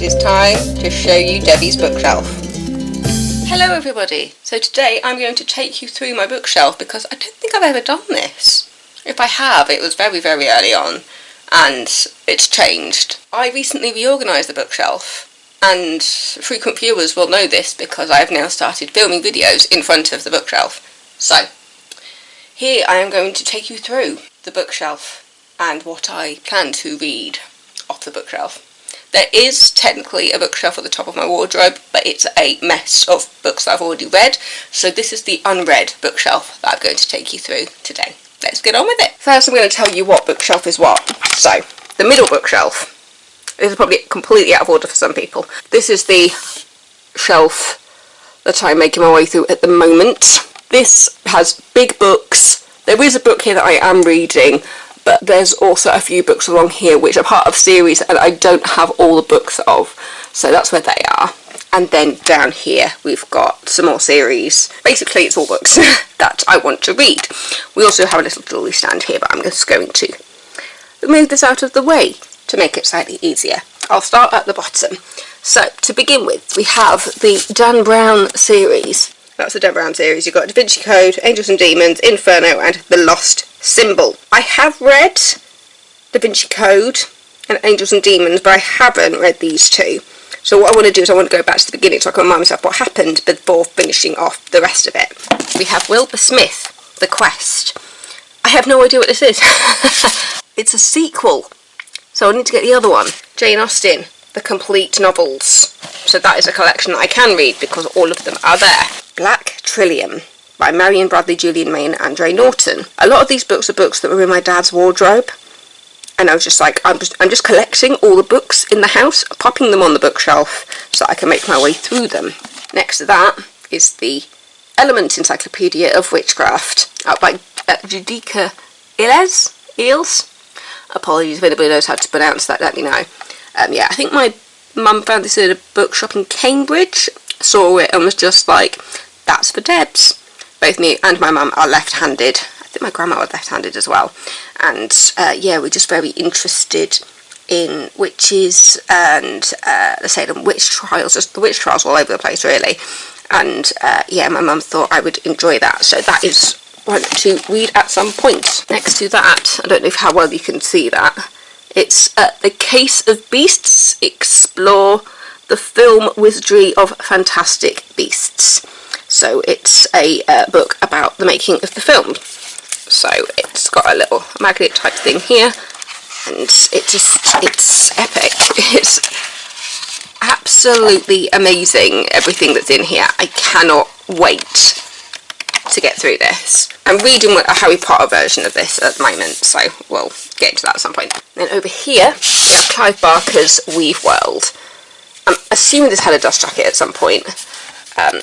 is time to show you Debbie's bookshelf. Hello everybody, so today I'm going to take you through my bookshelf because I don't think I've ever done this. If I have, it was very early on and it's changed. I recently reorganised the bookshelf and frequent viewers will know this because I have now started filming videos in front of the bookshelf. So, here I am going to take you through the bookshelf and what I plan to read off the bookshelf. There is technically a bookshelf at the top of my wardrobe, but it's a mess of books that I've already read, so this is the unread bookshelf that I'm going to take you through today. Let's get on with it. First I'm going to tell you what bookshelf is what. So, the middle bookshelf. This is probably completely out of order for some people. This is the shelf that I'm making my way through at the moment. This has big books. There is a book here that I am reading, but there's also a few books along here which are part of series and I don't have all the books of, so that's where they are. And then down here we've got some more series. Basically it's all books that I want to read. We also have a little jewellery stand here, but I'm just going to move this out of the way to make it slightly easier. I'll start at the bottom. So to begin with, we have the Dan Brown series. That's the Dan Brown series. You've got Da Vinci Code, Angels and Demons, Inferno and The Lost Symbol. I have read Da Vinci Code and Angels and Demons, but I haven't read these two. So what I want to do is I want to go back to the beginning so I can remind myself what happened before finishing off the rest of it. We have Wilbur Smith, The Quest. I have no idea what this is. It's a sequel, so I need to get the other one. Jane Austen, The Complete Novels. So that is a collection that I can read because all of them are there. Black Trillium by Marion Bradley, Julian May and Andre Norton. A lot of these books are books that were in my dad's wardrobe. And I was just like, I'm just collecting all the books in the house, popping them on the bookshelf so I can make my way through them. Next to that is the Element Encyclopedia of Witchcraft by Judika Eels. Apologies if anybody knows how to pronounce that, let me know. Yeah, I think my mum found this in a bookshop in Cambridge, saw it and was just like, that's for Debs. Both me and my mum are left-handed. I think my grandma was left-handed as well. And yeah, we're just very interested in witches and the Salem witch trials, just the witch trials all over the place really. And yeah, my mum thought I would enjoy that, so that is one to read at some point. Next to that, I don't know how well you can see that, it's The Case of Beasts, Explore the Film Wizardry of Fantastic Beasts. So it's a book about the making of the film. So it's got a little magnet type thing here, and it's epic. It's absolutely amazing, everything that's in here. I cannot wait to get through this. I'm reading a Harry Potter version of this at the moment, so we'll get into that at some point. Then over here, we have Clive Barker's Weave World. I'm assuming this had a dust jacket at some point.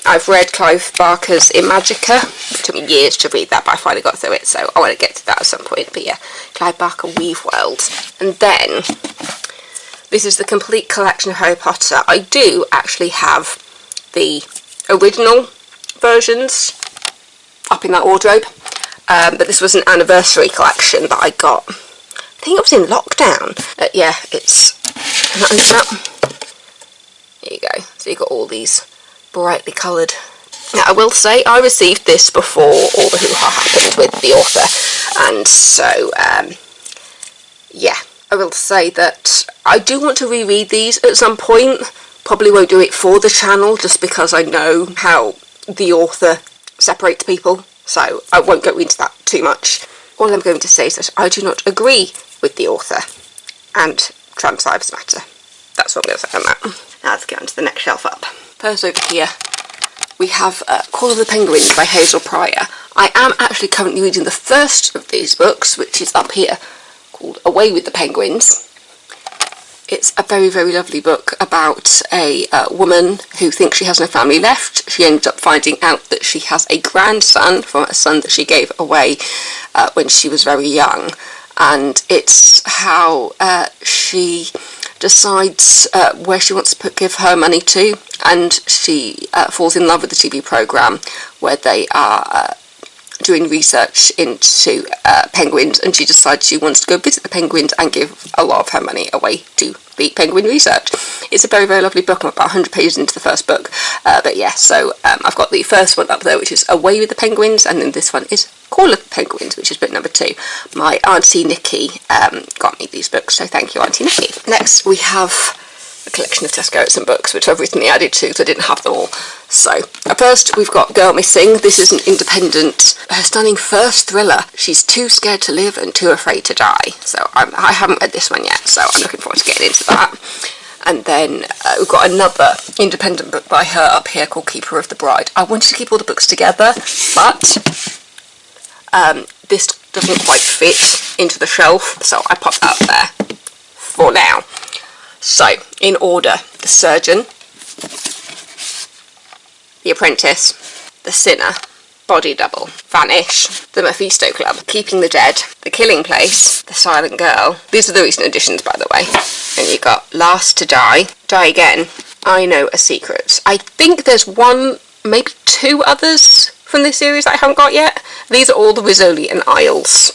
I've read Clive Barker's Imagica. It took me years to read that, but I finally got through it, so I want to get to that at some point. But yeah, Clive Barker Weave World. And then, this is the complete collection of Harry Potter. I do actually have the original versions up in that wardrobe, but this was an anniversary collection that I got. I think it was in lockdown. Yeah, it's... Can I open up? There you go. So you've got all these brightly coloured. Now I will say I received this before all the hoo-ha happened with the author, and so yeah, I will say that I do want to reread these at some point. Probably won't do it for the channel just because I know how the author separates people, so I won't go into that too much. All I'm going to say is that I do not agree with the author, and trans lives matter. That's what I'm going to say on that. Now let's get on to the next shelf up. First over here we have Call of the Penguins by Hazel Pryor. I am actually currently reading the first of these books, which is up here, called Away with the Penguins. It's a very lovely book about a woman who thinks she has no family left. She ends up finding out that she has a grandson from a son that she gave away when she was very young. And it's how she decides where she wants to give her money to, and she falls in love with the TV programme where they are doing research into penguins, and she decides she wants to go visit the penguins and give a lot of her money away to the Penguin Research. It's a very, very lovely book. I'm about 100 pages into the first book. But yeah, so I've got the first one up there, which is Away with the Penguins, and then this one is Call of the Penguins, which is book number 2. My Auntie Nikki got me these books, so thank you, Auntie Nikki. Next, we have a collection of Tess Gerritsen books, which I've recently added to because I didn't have them all. So, first we've got Girl Missing. This is an independent, her stunning first thriller. She's too scared to live and too afraid to die. So I haven't read this one yet, so I'm looking forward to getting into that. And then we've got another independent book by her up here called Keeper of the Bride. I wanted to keep all the books together, but this doesn't quite fit into the shelf, so I popped that up there for now. So, in order: The Surgeon, The Apprentice, The Sinner, Body Double, Vanish, The Mephisto Club, Keeping the Dead, The Killing Place, The Silent Girl. These are the recent additions, by the way. And you got Last to Die, Die Again, I Know a Secret. I think there's one, maybe 2 others from this series that I haven't got yet. These are all the Rizzoli and Isles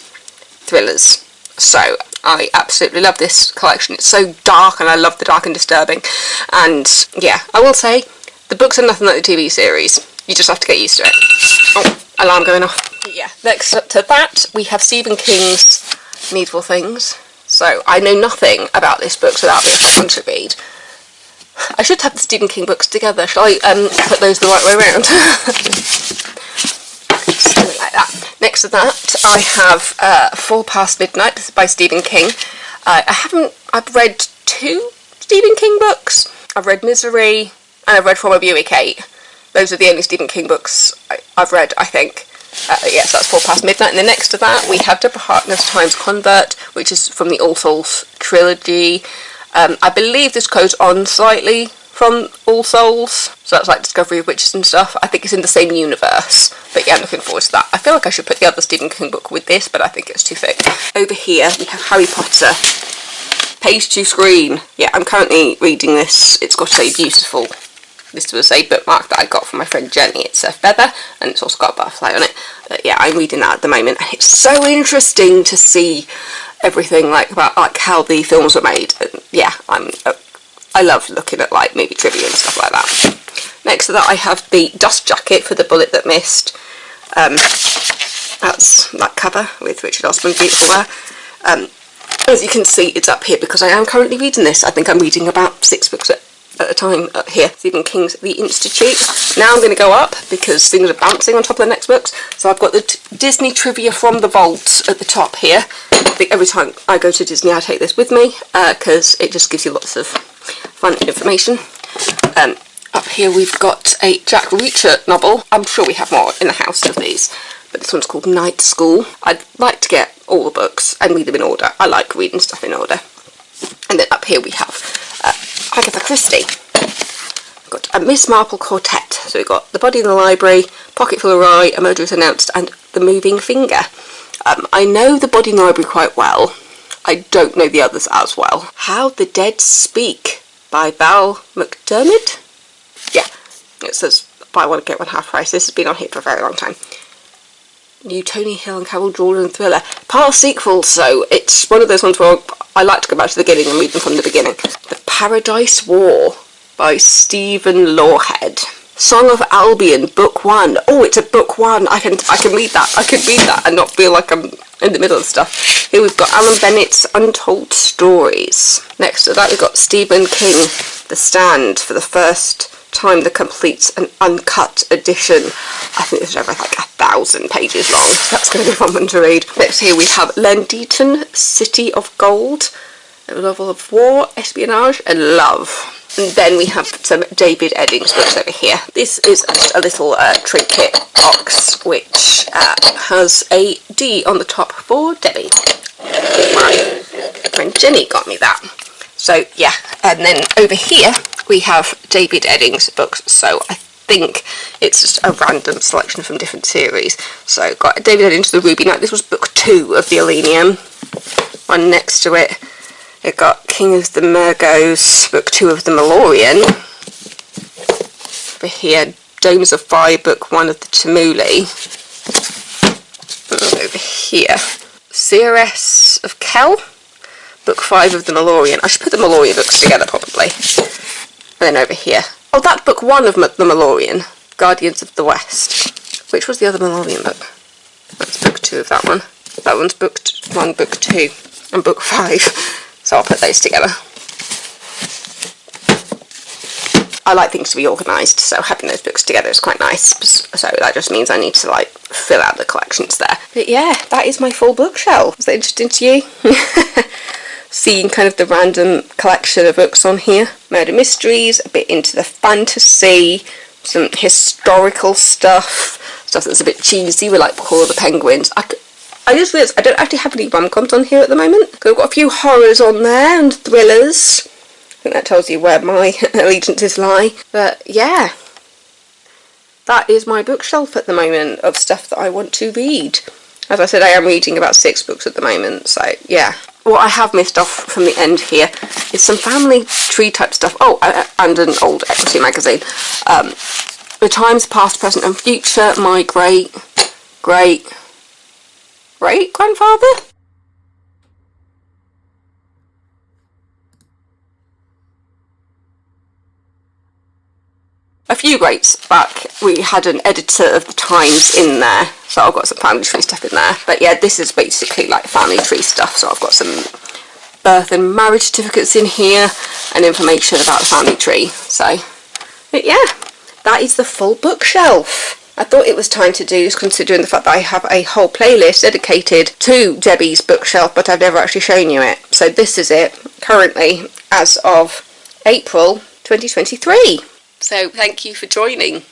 thrillers. So, I absolutely love this collection. It's so dark, and I love the dark and disturbing. And yeah, I will say, the books are nothing like the TV series. You just have to get used to it. Oh, alarm going off. Yeah, next up to that, we have Stephen King's Needful Things. So, I know nothing about this book without being fun to read. I should have the Stephen King books together. Shall I put those the right way around? Something like that. Next to that, I have Fall Past Midnight. This is by Stephen King. I've read 2 Stephen King books. I've read Misery, and I've read From a Buick 8. Those are the only Stephen King books I've read, I think. Yes, that's Fall Past Midnight. And then next to that, we have Deborah Harkness' Times Convert, which is from the All Souls trilogy. I believe this goes on slightly from All Souls, so that's like Discovery of Witches and stuff. I think it's in the same universe, but yeah, I'm looking forward to that. I feel like I should put the other Stephen King book with this, but I think it's too thick. Over here, we have Harry Potter, Page to Screen. Yeah, I'm currently reading this. It's got a beautiful, this was a bookmark that I got from my friend Jenny. It's a feather, and it's also got a butterfly on it. But yeah, I'm reading that at the moment, and it's so interesting to see everything about how the films were made. And yeah, I love looking at movie trivia and stuff like that. Next to that, I have the dust jacket for The Bullet That Missed. That's that cover with Richard Osman, beautiful there. As you can see, it's up here because I am currently reading this. I think I'm reading about 6 books at a time up here. Stephen King's The Institute. Now I'm going to go up because things are bouncing on top of the next books. So I've got the Disney Trivia from the Vault at the top here. I think every time I go to Disney I take this with me because it just gives you lots of fun information. Up here we've got a Jack Reacher novel. I'm sure we have more in the house of these, but this one's called Night School. I'd like to get all the books and read them in order. I like reading stuff in order. And then up here we have Agatha Christie. We've got a Miss Marple quartet. So we've got The Body in the Library, Pocket Full of Rye, A Murder is Announced, and The Moving Finger. I know The Body in the Library quite well. I don't know the others as well. How the Dead Speak by Val McDermid? Yeah, it says buy one get one half price. This has been on here for a very long time. New Tony Hill and Carol Jordan thriller. Part sequel, so it's one of those ones where I like to go back to the beginning and read them from the beginning. The Paradise War by Stephen Lawhead. Song of Albion, Book 1. Oh, it's a Book 1. I can read that. I can read that and not feel like I'm in the middle of stuff. Here we've got Alan Bennett's Untold Stories. Next to that we've got Stephen King, The Stand, for the first time the complete and uncut edition. I think this is over 1,000 pages long, so that's going to be fun one to read. Next here we have Len Deaton, City of Gold, a novel of war, espionage and love. And then we have some David Eddings books over here. This is just a little trinket box which has a D on the top for Debbie. My friend Jenny got me that. So yeah, and then over here we have David Eddings books, so I think it's just a random selection from different series. So got David Eddings' The Ruby Knight. This was book 2 of the Elenium. One next to it, it got King of the Murgos, book 2 of the Malorian. Over here, Domes of Fire, book 1 of the Tamuli. Over here, Seeress of Kel book 5 of the Malloreon. I should put the Malloreon books together probably. And then over here. Oh, that's book 1 of the Malloreon. Guardians of the West. Which was the other Malloreon book? That's book 2 of that one. That one's book 1, book 2, and book 5. So I'll put those together. I like things to be organised, so having those books together is quite nice. So that just means I need to like fill out the collections there. But yeah, that is my full bookshelf. Is that interesting to you? Seeing kind of the random collection of books on here. Murder mysteries, a bit into the fantasy, some historical stuff that's a bit cheesy with like Call of the Penguins. I just realised I don't actually have any rom-coms on here at the moment. I've got a few horrors on there and thrillers. I think that tells you where my allegiances lie. But yeah, that is my bookshelf at the moment of stuff that I want to read. As I said, I am reading about 6 books at the moment, so yeah. What I have missed off from the end here is some family tree type stuff. Oh, and an old Equity magazine. The Times, Past, Present and Future, my great-great-great-grandfather? A few greats back, we had an editor of the Times in there, so I've got some family tree stuff in there. But yeah, this is basically like family tree stuff, so I've got some birth and marriage certificates in here and information about the family tree. So, but yeah, that is the full bookshelf. I thought it was time to do this, considering the fact that I have a whole playlist dedicated to Debbie's bookshelf, but I've never actually shown you it. So this is it, currently, as of April 2023. So thank you for joining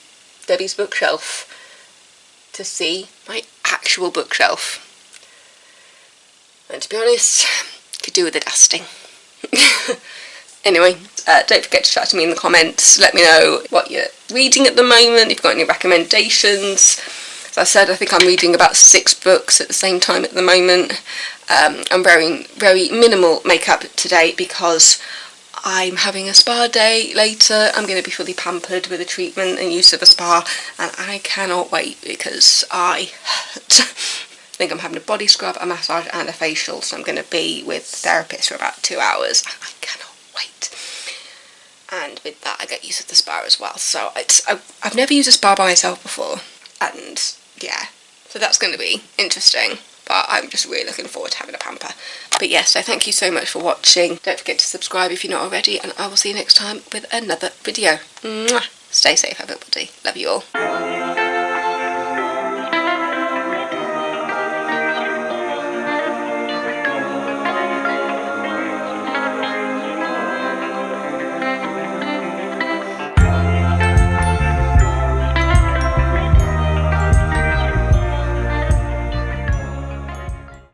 Debbie's bookshelf to see my actual bookshelf. And to be honest, could do with a dusting. Anyway, don't forget to chat to me in the comments. Let me know what you're reading at the moment, if you've got any recommendations. As I said, I think I'm reading about 6 books at the same time at the moment. I'm wearing very minimal makeup today because I'm having a spa day later. I'm going to be fully pampered with a treatment and use of a spa, and I cannot wait because I think I'm having a body scrub, a massage and a facial, so I'm going to be with therapists for about 2 hours. I cannot wait. And with that I get used to the spa as well, so I've never used a spa by myself before, and yeah, so that's going to be interesting. But I'm just really looking forward to having a pamper. But yes, so thank you so much for watching. Don't forget to subscribe if you're not already, and I will see you next time with another video. Mwah! Stay safe, everybody. Love you all.